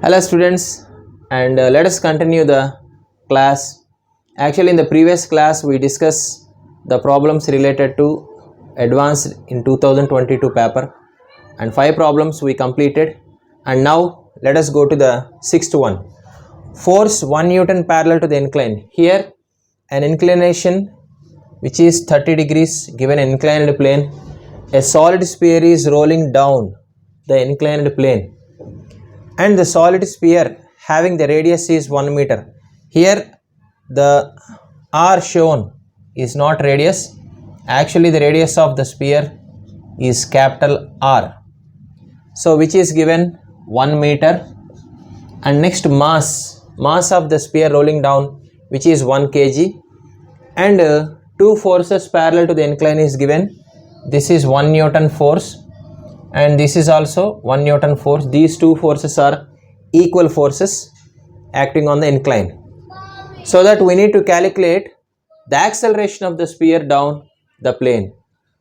Hello students, and let us continue the class. Actually, in the previous class we discussed the problems related to advanced in 2022 paper, and 5 problems we completed. And now let us go to the sixth one. Force 1 Newton parallel to the incline. Here an inclination which is 30 degrees given an inclined plane. A solid sphere is rolling down the inclined plane, and the solid sphere having the radius is 1 meter. Here the r shown is not radius. Actually the radius of the sphere is capital R, so which is given 1 meter. And next mass of the sphere rolling down, which is 1 kg, and two forces parallel to the incline is given. This is 1 Newton force and this is also 1 Newton force. These two forces are equal forces acting on the incline, so that we need to calculate the acceleration of the sphere down the plane.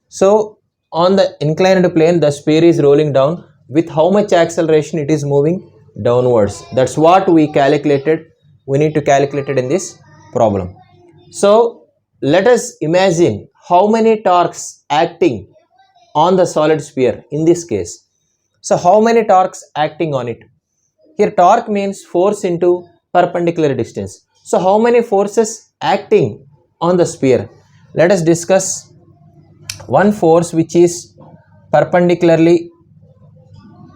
So on the inclined plane the sphere is rolling down. With how much acceleration it is moving downwards, that's what we calculated. We need to calculate it in this problem. So let us imagine how many torques acting on the solid sphere in this case. So how many torques acting on it? Here torque means force into perpendicular distance. So how many forces acting on the sphere? Let us discuss one force which is perpendicularly,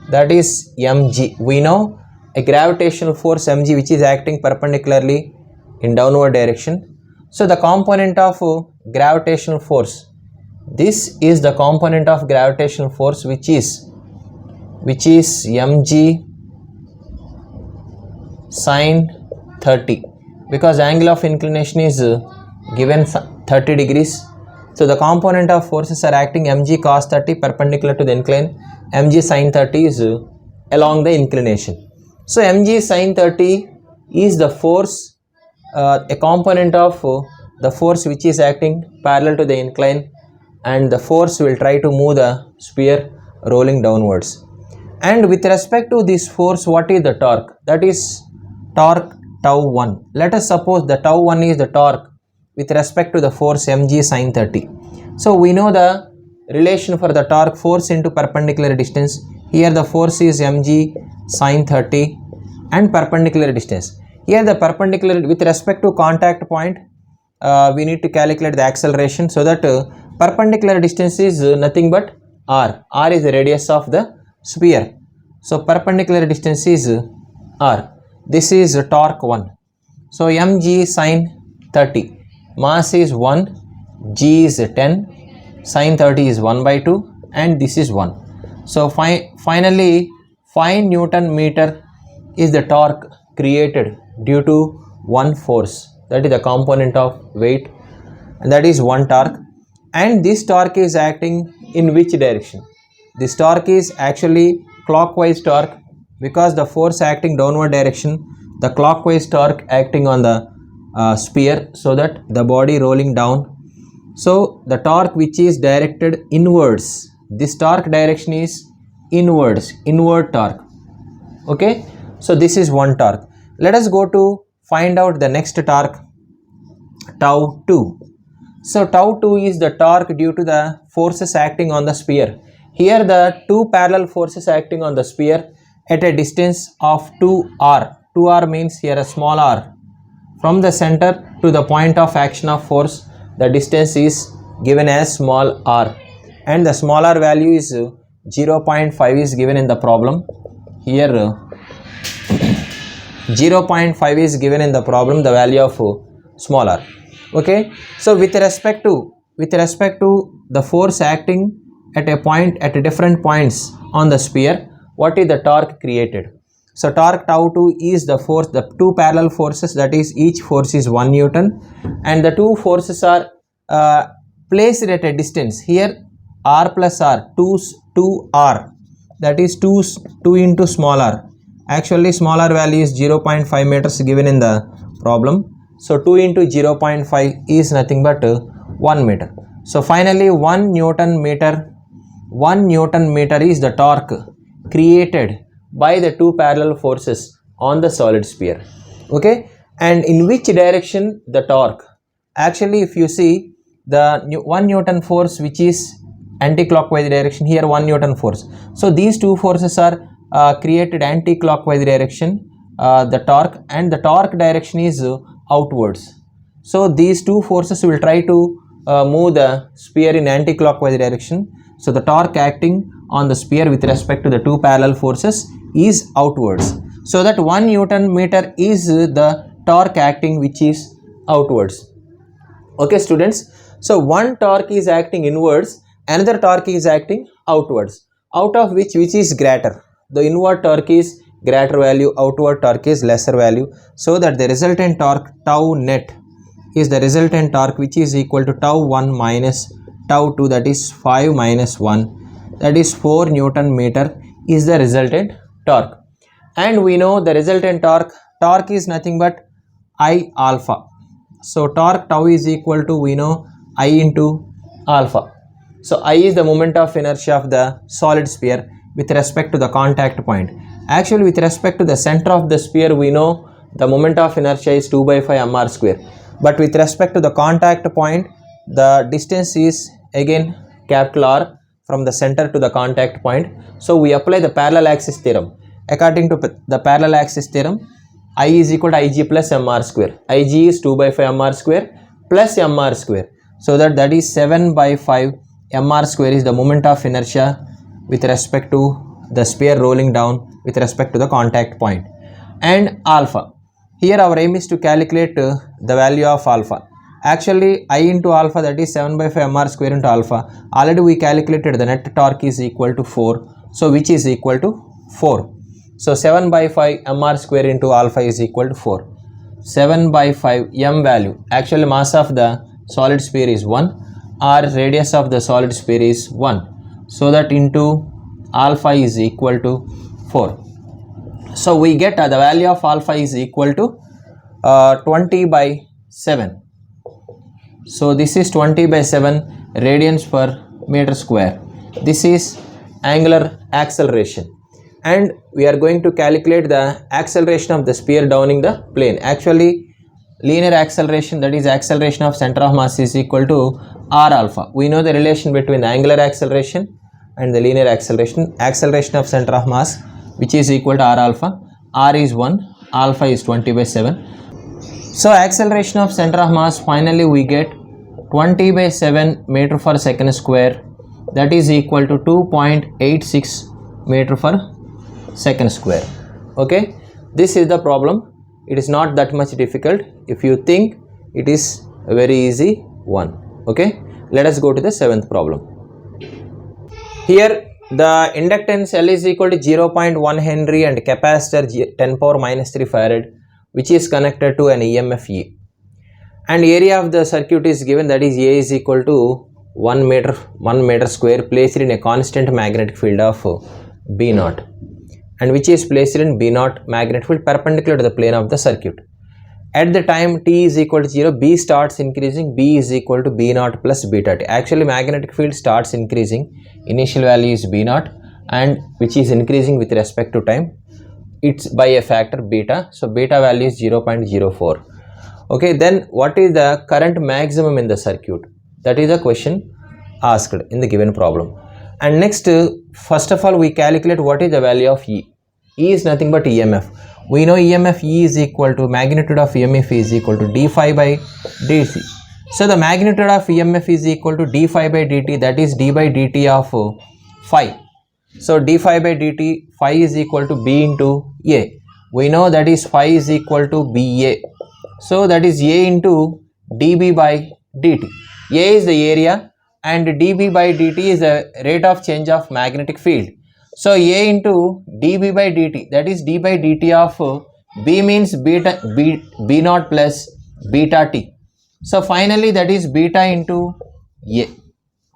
that is mg. We know a gravitational force mg which is acting perpendicularly in downward direction. So the component of gravitational force, this is the component of gravitational force which is mg sine 30, because angle of inclination is given 30 degrees. So the component of forces are acting mg cos 30 perpendicular to the incline, mg sine 30 is along the inclination. So mg sine 30 is the force, a component of the force which is acting parallel to the incline, and the force will try to move the sphere rolling downwards. And with respect to this force, what is the torque? That is torque tau 1. Let us suppose the tau 1 is the torque with respect to the force mg sine 30. So we know the relation for the torque, force into perpendicular distance. Here the force is mg sine 30 and perpendicular distance. Here the perpendicular with respect to contact point, we need to calculate the acceleration, so that perpendicular distance is nothing but r. R is the radius of the sphere. So perpendicular distance is r. This is torque 1. So mg sine 30, mass is 1, g is 10, sine 30 is 1 by 2, and this is 1. So finally 5 Newton meter is the torque created due to one force, that is the component of weight, and that is one torque. And this torque is acting in which direction? This torque is actually clockwise torque, because the force acting downward direction, the clockwise torque acting on the sphere, so that the body rolling down. So the torque which is directed inwards, this torque direction is inwards, inward torque. Okay, so this is one torque. Let us go to find out the next torque, tau 2. So tau 2 is the torque due to the forces acting on the sphere. Here the two parallel forces acting on the sphere at a distance of 2r. 2r means here a small r. From the center to the point of action of force, the distance is given as small r, and the smaller value is 0.5 is given in the problem. Here 0.5 is given in the problem, the value of small r. Okay, so with respect to the force acting at a point, at different points on the sphere, what is the torque created? So torque tau 2 is the force, the two parallel forces, that is each force is 1 Newton, and the two forces are placed at a distance. Here r plus r, 2r, that is 2 into small r. Actually smaller value is 0.5 meters given in the problem. So 2 into 0.5 is nothing but 1 meter. So finally 1 Newton meter is the torque created by the two parallel forces on the solid sphere. Okay, and in which direction the torque? Actually, if you see the 1 Newton force which is anti-clockwise direction, here 1 Newton force. So these two forces are created anti-clockwise direction, the torque, and the torque direction is outwards. So these two forces will try to move the sphere in anti-clockwise direction. So the torque acting on the sphere with respect to the two parallel forces is outwards. So that 1 Newton meter is the torque acting which is outwards. Okay students, so one torque is acting inwards, another torque is acting outwards, out of which is greater. The inward torque is greater value, outward torque is lesser value, so that the resultant torque tau net is the resultant torque which is equal to tau 1 minus tau 2, that is 5 minus 1, that is 4 Newton meter is the resultant torque. And we know the resultant torque is nothing but I alpha. So torque tau is equal to, we know, I into alpha. So I is the moment of inertia of the solid sphere with respect to the contact point. Actually, with respect to the center of the sphere, we know the moment of inertia is 2 by 5 mr square. But with respect to the contact point, the distance is again capital R from the center to the contact point. So we apply the parallel axis theorem. According to the parallel axis theorem, I is equal to Ig plus mr square. Ig is 2 by 5 mr square plus mr square. So that is 7 by 5 mr square is the moment of inertia with respect to the sphere rolling down with respect to the contact point. And alpha. Here our aim is to calculate the value of alpha. Actually, I into alpha, that is 7 by 5 mr square into alpha. Already we calculated the net torque is equal to 4. So which is equal to 4. So 7 by 5 mr square into alpha is equal to 4. 7 by 5 m value. Actually mass of the solid sphere is 1. R radius of the solid sphere is 1. So that into alpha is equal to 4. So we get the value of alpha is equal to 20 by 7. So this is 20 by 7 radians per meter square. This is angular acceleration. And we are going to calculate the acceleration of the sphere downing the plane. Actually, linear acceleration, that is acceleration of center of mass, is equal to r alpha. We know the relation between the angular acceleration and the linear acceleration. Acceleration of center of mass, which is equal to r alpha. R is 1, alpha is 20 by 7. So acceleration of center of mass, finally we get 20 by 7 meter per second square, that is equal to 2.86 meter per second square. Okay, this is the problem. It is not that much difficult. If you think, it is a very easy one. Okay, let us go to the 7th problem. Here the inductance L is equal to 0.1 Henry and capacitor 10 power minus 3 farad, which is connected to an EMF E. And area of the circuit is given, that is A is equal to 1 meter square placed in a constant magnetic field of B naught, and which is placed in B naught magnetic field perpendicular to the plane of the circuit. At the time t is equal to 0, B starts increasing, B is equal to B naught plus beta t. Actually magnetic field starts increasing, initial value is B naught, and which is increasing with respect to time, it's by a factor beta. So beta value is 0.04. Okay, then what is the current maximum in the circuit? That is the question asked in the given problem. And next, first of all, we calculate what is the value of E. E is nothing but EMF. We know EMF E is equal to magnitude of EMF is equal to d phi by dt. So the magnitude of EMF is equal to d phi by dt, that is d by dt of phi. So d phi by dt, phi is equal to B into A. We know that is phi is equal to BA. So that is A into dB by dt. A is the area and dB by dt is the rate of change of magnetic field. So A into dB by dt, that is d by dt of B means beta B naught plus beta t. So finally that is beta into A.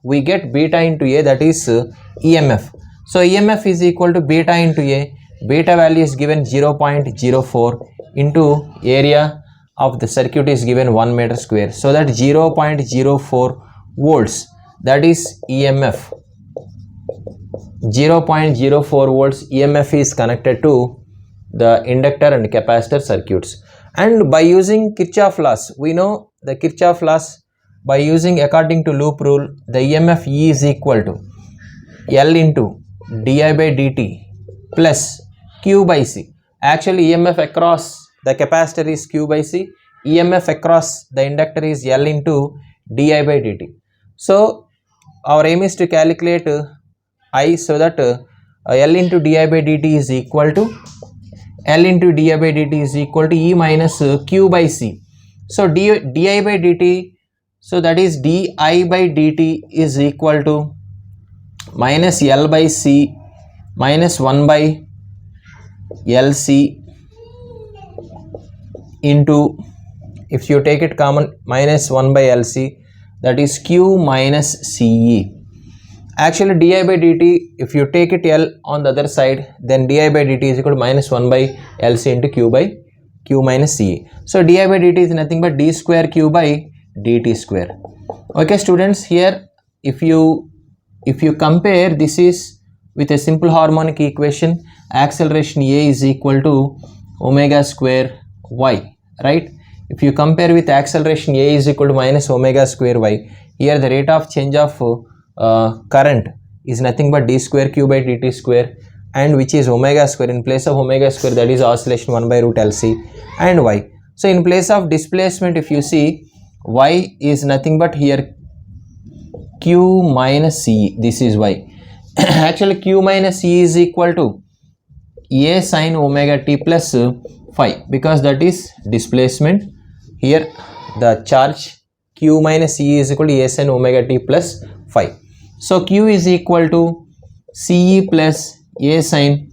We get beta into A, that is EMF. So EMF is equal to beta into A. Beta value is given 0.04 into area of the circuit is given 1 meter square. So that 0.04 volts, that is EMF. 0.04 volts EMF is connected to the inductor and capacitor circuits. And by using Kirchhoff laws, we know the Kirchhoff laws, by using according to loop rule, the EMF E is equal to L into di by dt plus Q by C. Actually EMF across the capacitor is Q by C, EMF across the inductor is L into di by dt. So our aim is to calculate I, so that L into di by dt is equal to L into di by dt is equal to E minus Q by C. So di by dt, so that is di by dt is equal to minus L by C minus 1 by LC into, if you take it common, minus 1 by LC, that is Q minus CE. Actually di by dt, if you take it L on the other side, then di by dt is equal to minus 1 by LC into Q by Q minus CE. So di by dt is nothing but d square Q by dt square. Okay students, here if you compare, this is with a simple harmonic equation, acceleration A is equal to omega square y, right? If you compare with acceleration A is equal to minus omega square y, here the rate of change of current is nothing but d square Q by dt square, and which is omega square. In place of omega square, that is oscillation 1 by root LC and y. So in place of displacement, if you see, y is nothing but here Q minus C, this is y. Actually Q minus C is equal to A sin omega t plus phi, because that is displacement. Here the charge Q minus C is equal to A sin omega t plus phi. So Q is equal to CE plus A sin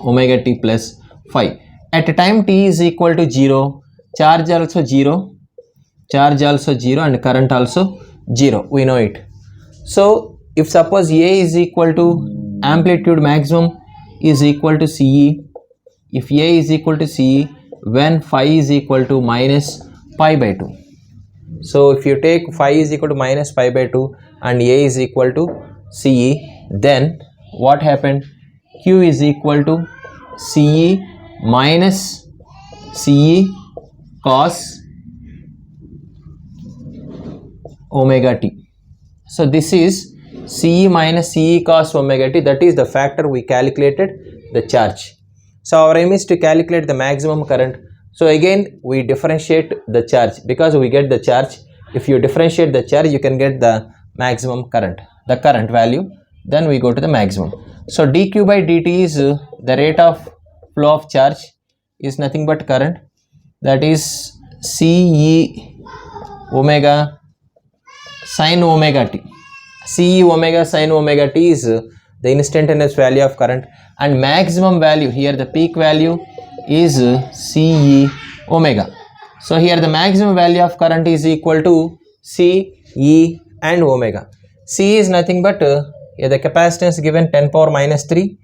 omega t plus phi. At a time t is equal to 0, charge also 0, and current also 0, we know it. So if suppose A is equal to amplitude maximum is equal to CE, if A is equal to CE, when phi is equal to minus pi by 2. So if you take phi is equal to minus pi by 2 and A is equal to CE, then what happened? Q is equal to CE minus CE cos omega t. So this is CE minus CE cos omega t, that is the factor we calculated the charge. So our aim is to calculate the maximum current. So again we differentiate the charge, because we get the charge. If you differentiate the charge, you can get the maximum current, the current value, then we go to the maximum. So dq by dt is the rate of flow of charge, is nothing but current, that is CE omega sin omega t. CE omega sin omega t is the instantaneous value of current, and maximum value, here the peak value is CE omega. So here the maximum value of current is equal to C, E and omega. C is nothing but here the capacitance given 10 power minus 3.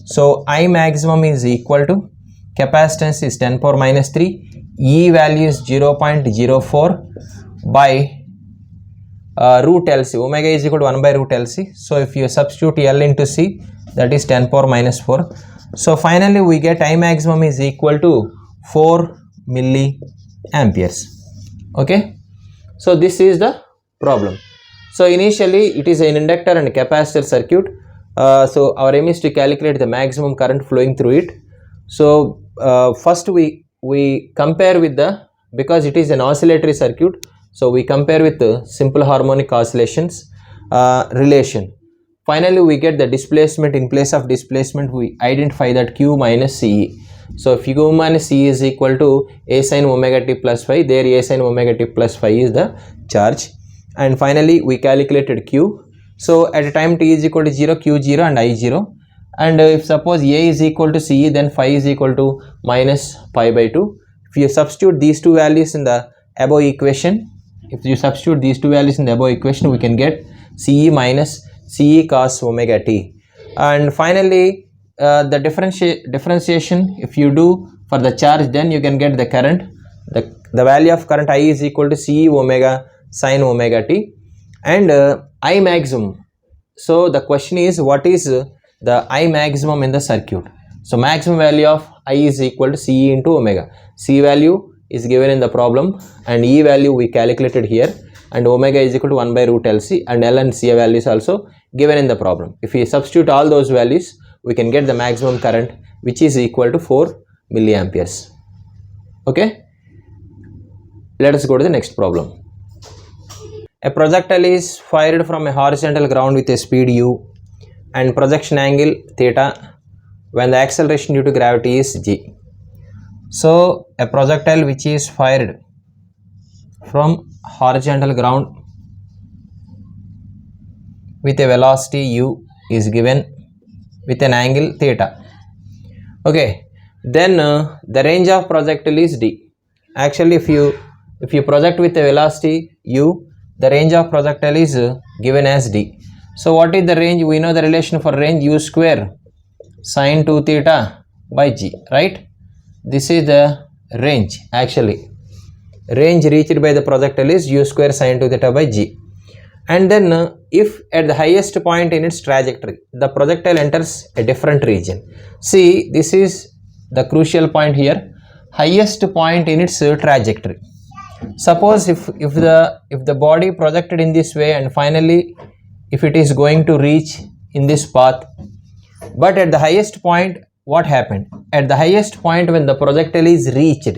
So I maximum is equal to, capacitance is 10 power minus 3, E value is 0.04 by root LC, omega is equal to 1 by root LC. So if you substitute L into C, that is 10 power minus 4. So finally we get I maximum is equal to 4 milliamperes. Okay, so this is the problem. So initially it is an inductor and capacitor circuit. So our aim is to calculate the maximum current flowing through it. So first we compare with the, because it is an oscillatory circuit, so we compare with the simple harmonic oscillations relation. Finally we get the displacement. In place of displacement we identify that Q minus CE. So if Q minus CE is equal to A sin omega t plus phi, there A sin omega t plus phi is the charge. And finally we calculated Q. So at a time t is equal to 0, Q0 and I0. And if suppose A is equal to CE, then phi is equal to minus pi by 2. If you substitute these two values in the above equation, we can get CE minus CE cos omega t. And finally the differentiation if you do for the charge, then you can get the current. The value of current I is equal to CE omega sin omega t, and I maximum. So the question is, what is the I maximum in the circuit? So maximum value of I is equal to CE into omega. C value is given in the problem and E value we calculated here, and omega is equal to 1 by root LC, and L and C values also given in the problem. If we substitute all those values, we can get the maximum current, which is equal to 4 milliamperes. Okay, let us go to the next problem. A projectile is fired from a horizontal ground with a speed u and projection angle theta when the acceleration due to gravity is g. So a projectile which is fired from horizontal ground with a velocity u is given with an angle theta. Okay, then the range of projectile is d. Actually, if you project with a velocity u, the range of projectile is given as d. So what is the range? We know the relation for range, u square sine 2 theta by g, right? This is the range. Actually, range reached by the projectile is u square sine 2 theta by g. And then if at the highest point in its trajectory the projectile enters a different region. See, this is the crucial point here, highest point in its trajectory. Suppose if the body projected in this way and finally if it is going to reach in this path, but at the highest point what happened? At the highest point when the projectile is reached,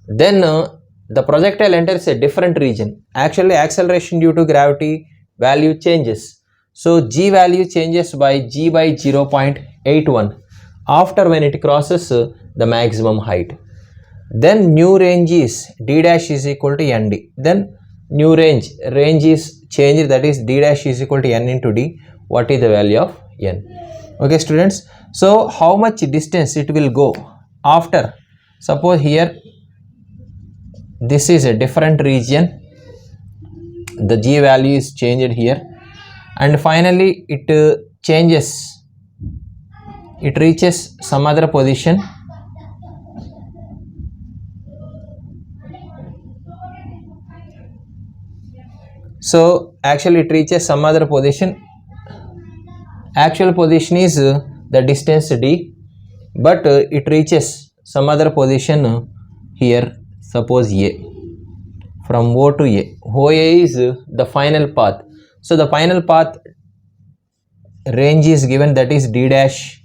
then the projectile enters a different region. Actually, acceleration due to gravity value changes. So g value changes by g by 0.81 after when it crosses the maximum height. Then new range is d dash is equal to nd. Then new range is changed, that is d dash is equal to n into d. What is the value of n? Okay students, so how much distance it will go after, suppose here this is a different region, the g value is changed here, and finally it changes, it reaches some other position. So actually it reaches some other position. Actual position is the distance d, but it reaches some other position here, suppose A. From O to A. OA is the final path. So the final path range is given, that is d dash.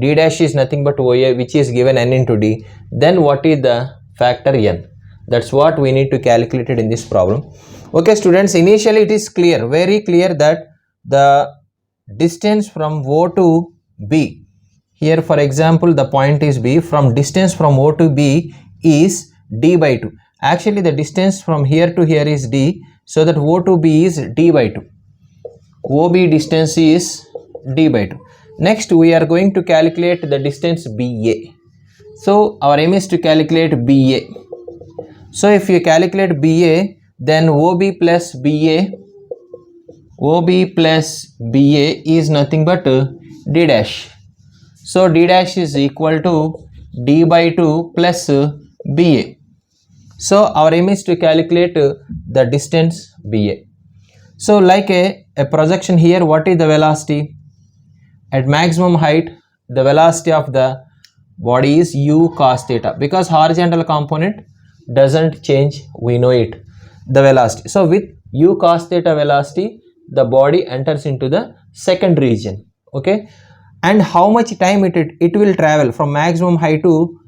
D dash is nothing but OA, which is given n into d. Then what is the factor n? That's what we need to calculate it in this problem. Okay students, initially it is clear, very clear, that the distance from O to B, here for example the point is B, from distance from O to B is d by 2. Actually the distance from here to here is d, so that O to B is d by 2. OB distance is d by 2. Next we are going to calculate the distance BA. So our aim is to calculate BA. So if you calculate BA, then OB plus BA is nothing but d dash. So d dash is equal to d by 2 plus BA. So our aim is to calculate the distance BA. So like a projection here, what is the velocity? At maximum height, the velocity of the body is u cos theta, because horizontal component doesn't change, we know it, the velocity. So with u cos theta velocity, the body enters into the second region. Okay, and how much time it will travel from maximum height to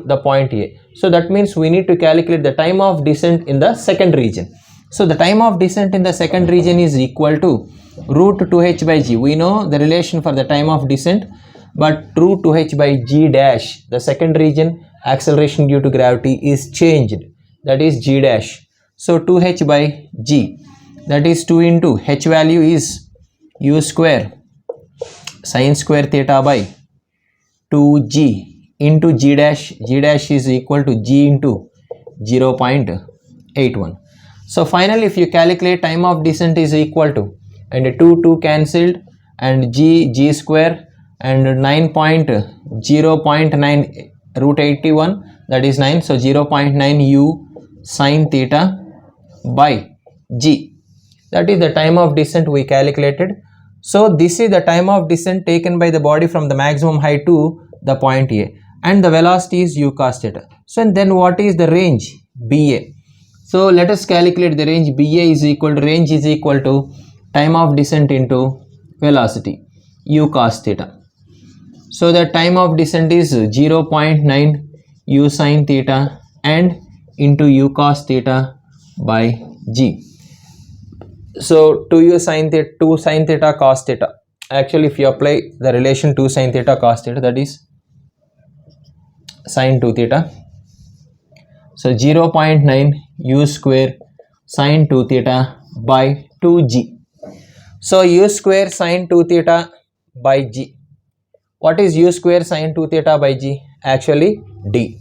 the point A. So that means we need to calculate the time of descent in the second region. So the time of descent in the second region is equal to root 2h by g. We know the relation for the time of descent, but root 2h by g dash, the second region acceleration due to gravity is changed, that is g dash. So 2h by g, that is 2 into h value is u square sine square theta by 2g into g dash. G dash is equal to g into 0.81. So finally if you calculate, time of descent is equal to, and 2 cancelled, and g square, and 0.9 root 81, that is 9. So 0.9 u sine theta by g. that is the time of descent we calculated. So this is the time of descent taken by the body from the maximum height to the point A, and the velocity is u cos theta. So and then what is the range BA? So let us calculate the range. BA is equal to, range is equal to time of descent into velocity u cos theta. So the time of descent is 0.9 u sin theta and into u cos theta by g. So 2 sin theta cos theta. Actually, if you apply the relation 2 sin theta cos theta, that is sin 2 theta. So 0.9 u square sin 2 theta by 2g. So u square sin 2 theta by g. What is u square sin 2 theta by g? Actually d.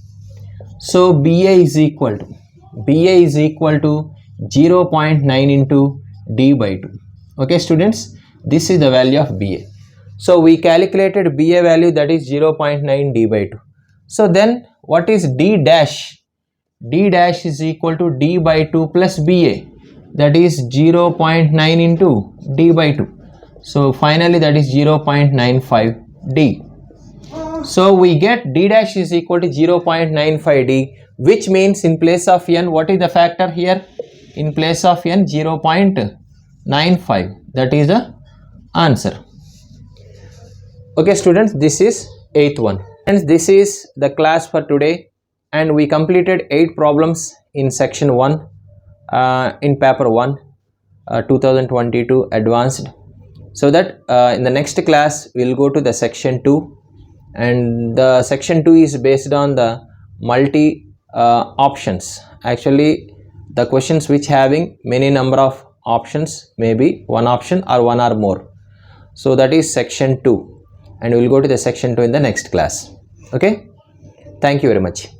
So BA is equal to 0.9 into d by 2. Okay students, this is the value of BA. So we calculated BA value, that is 0.9 d by 2. So then what is d dash? D dash is equal to d by 2 plus BA, that is 0.9 into d by 2. So finally that is 0.95 d. So we get d dash is equal to 0.95 d, which means in place of n, what is the factor here? In place of n, 0.95. That is the answer. Okay students, this is 8th one. And this is the class for today, and we completed 8 problems in section 1 in paper 1 2022 advanced. So that in the next class we will go to the section 2, and the section 2 is based on the multi options. Actually the questions which having many number of options, maybe one option or one or more. So that is section 2, and we will go to the section 2 in the next class. Okay, thank you very much.